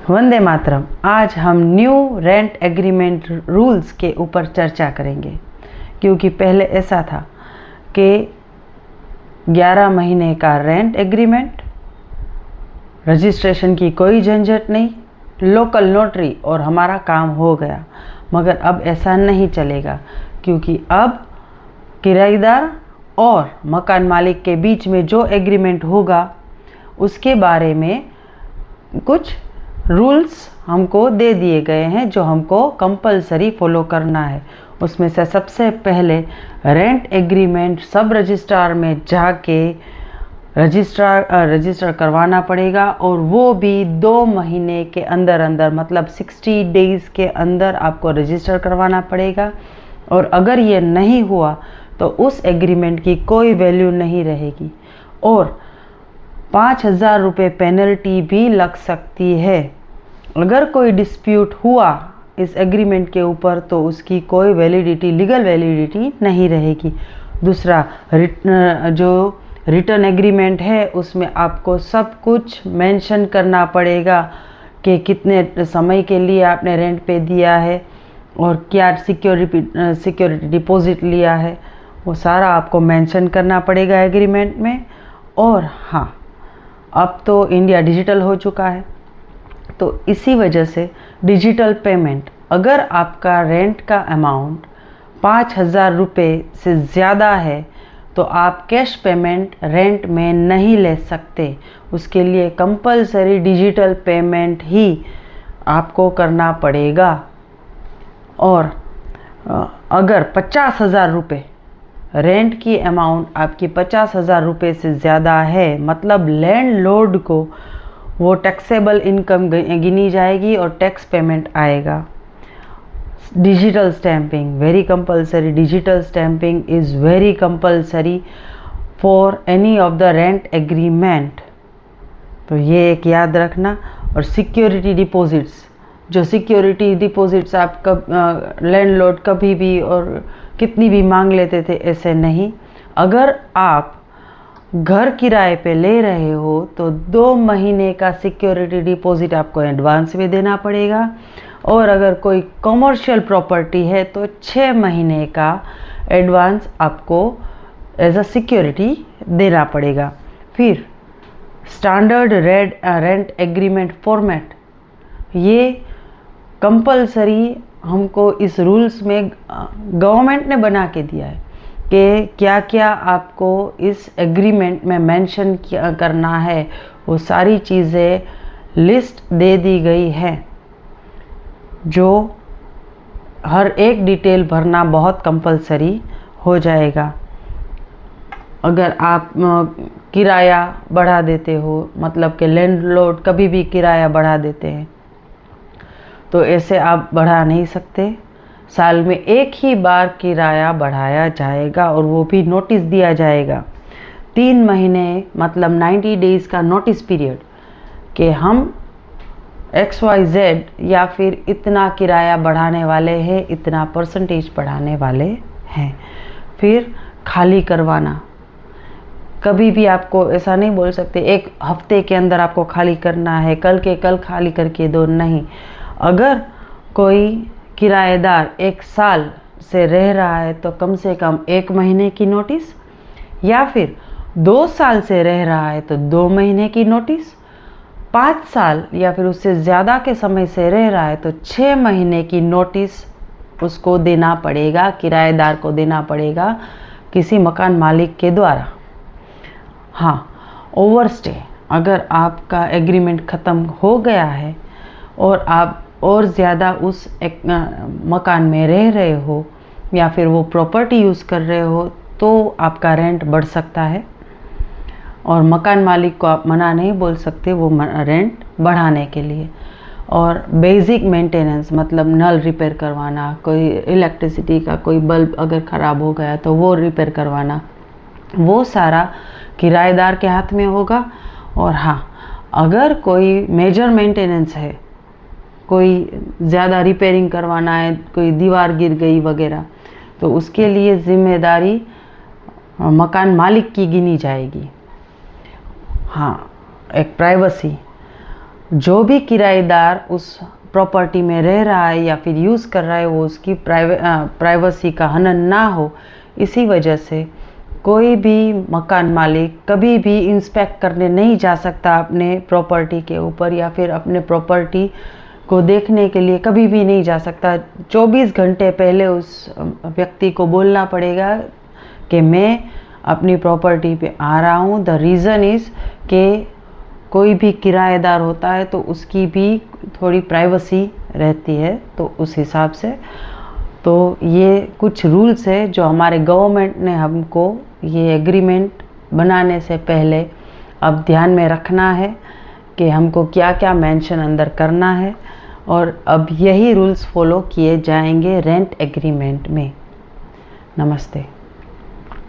वंदे मातरम। आज हम new rent agreement rules के ऊपर चर्चा करेंगे, क्योंकि पहले ऐसा था कि 11 महीने का रेंट एग्रीमेंट, रजिस्ट्रेशन की कोई झंझट नहीं, लोकल नोटरी और हमारा काम हो गया। मगर अब ऐसा नहीं चलेगा, क्योंकि अब किराएदार और मकान मालिक के बीच में जो एग्रीमेंट होगा उसके बारे में कुछ रूल्स हमको दे दिए गए हैं जो हमको कंपलसरी फॉलो करना है। उसमें से सबसे पहले रेंट एग्रीमेंट सब रजिस्ट्रार में जाके रजिस्टर करवाना पड़ेगा, और वो भी 2 महीने के अंदर अंदर, मतलब 60 डेज़ के अंदर आपको रजिस्टर करवाना पड़ेगा। और अगर ये नहीं हुआ तो उस एग्रीमेंट की कोई वैल्यू नहीं रहेगी और 5,000 रुपये पेनल्टी भी लग सकती है। अगर कोई डिस्प्यूट हुआ इस एग्रीमेंट के ऊपर तो उसकी कोई वैलिडिटी, लीगल वैलिडिटी नहीं रहेगी। दूसरा, जो रिटर्न एग्रीमेंट है उसमें आपको सब कुछ मेंशन करना पड़ेगा कि कितने समय के लिए आपने रेंट पे दिया है और क्या सिक्योरिटी डिपॉजिट लिया है, वो सारा आपको मेंशन करना पड़ेगा एग्रीमेंट में। और हाँ, अब तो इंडिया डिजिटल हो चुका है, तो इसी वजह से डिजिटल पेमेंट, अगर आपका रेंट का अमाउंट 5,000 रुपये से ज़्यादा है तो आप कैश पेमेंट रेंट में नहीं ले सकते। उसके लिए कंपलसरी डिजिटल पेमेंट ही आपको करना पड़ेगा। और अगर 50,000 रुपये रेंट की अमाउंट आपकी 50,000 रुपये से ज़्यादा है, मतलब लैंडलॉर्ड को वो टैक्सेबल इनकम गिनी जाएगी और टैक्स पेमेंट आएगा। Digital stamping very compulsory, digital stamping is very compulsory for any of the rent agreement, तो ये एक याद रखना। और सिक्योरिटी डिपॉजिट्स, जो सिक्योरिटी डिपॉजिट्स आप लैंडलॉर्ड कभी भी और कितनी भी मांग लेते थे, ऐसे नहीं। अगर आप घर किराए पे ले रहे हो तो 2 महीने का सिक्योरिटी डिपॉजिट आपको एडवांस में देना पड़ेगा, और अगर कोई कमर्शियल प्रॉपर्टी है तो 6 महीने का एडवांस आपको एज अ सिक्योरिटी देना पड़ेगा। फिर स्टैंडर्ड रेंट एग्रीमेंट फॉर्मेट, ये कंपलसरी हमको इस रूल्स में गवर्नमेंट ने बना के दिया है कि क्या क्या आपको इस एग्रीमेंट में मेंशन करना है। वो सारी चीज़ें लिस्ट दे दी गई है, जो हर एक डिटेल भरना बहुत कंपलसरी हो जाएगा। अगर आप किराया बढ़ा देते हो, मतलब कि लैंडलॉर्ड कभी भी किराया बढ़ा देते हैं, तो ऐसे आप बढ़ा नहीं सकते। साल में एक ही बार किराया बढ़ाया जाएगा और वो भी नोटिस दिया जाएगा। 3 महीने मतलब 90 डेज़ का नोटिस पीरियड कि हम XYZ या फिर इतना किराया बढ़ाने वाले हैं, इतना परसेंटेज बढ़ाने वाले हैं। फिर खाली करवाना, कभी भी आपको ऐसा नहीं बोल सकते 1 हफ्ते के अंदर आपको खाली करना है, कल के कल खाली करके दो, नहीं। अगर कोई किराएदार 1 साल से रह रहा है तो कम से कम 1 महीने की नोटिस, या फिर 2 साल से रह रहा है तो 2 महीने की नोटिस, 5 साल या फिर उससे ज़्यादा के समय से रह रहा है तो 6 महीने की नोटिस उसको देना पड़ेगा, किराएदार को देना पड़ेगा किसी मकान मालिक के द्वारा। हाँ, ओवरस्टे, अगर आपका एग्रीमेंट ख़त्म हो गया है और आप और ज़्यादा उस मकान में रह रहे हो या फिर वो प्रॉपर्टी यूज़ कर रहे हो, तो आपका रेंट बढ़ सकता है, और मकान मालिक को आप मना नहीं बोल सकते वो रेंट बढ़ाने के लिए। और बेसिक मेंटेनेंस, मतलब नल रिपेयर करवाना, कोई इलेक्ट्रिसिटी का कोई बल्ब अगर ख़राब हो गया तो वो रिपेयर करवाना, वो सारा किराएदार के हाथ में होगा। और हाँ, अगर कोई मेजर मेंटेनेंस है, कोई ज़्यादा रिपेयरिंग करवाना है, कोई दीवार गिर गई वगैरह, तो उसके लिए ज़िम्मेदारी मकान मालिक की गिनी जाएगी। हाँ, एक प्राइवेसी, जो भी किराएदार उस प्रॉपर्टी में रह रहा है या फिर यूज़ कर रहा है वो उसकी प्राइवेसी का हनन ना हो, इसी वजह से कोई भी मकान मालिक कभी भी इंस्पेक्ट करने नहीं जा सकता अपने प्रॉपर्टी के ऊपर, या फिर अपने प्रॉपर्टी को देखने के लिए कभी भी नहीं जा सकता। 24 घंटे पहले उस व्यक्ति को बोलना पड़ेगा कि मैं अपनी प्रॉपर्टी पे आ रहा हूँ। द रीज़न इज़ कि कोई भी किराएदार होता है तो उसकी भी थोड़ी प्राइवेसी रहती है, तो उस हिसाब से तो ये कुछ रूल्स है जो हमारे गवर्नमेंट ने हमको ये एग्रीमेंट बनाने से पहले अब ध्यान में रखना है कि हमको क्या क्या मेंशन अंदर करना है, और अब यही रूल्स फॉलो किए जाएंगे रेंट एग्रीमेंट में। नमस्ते।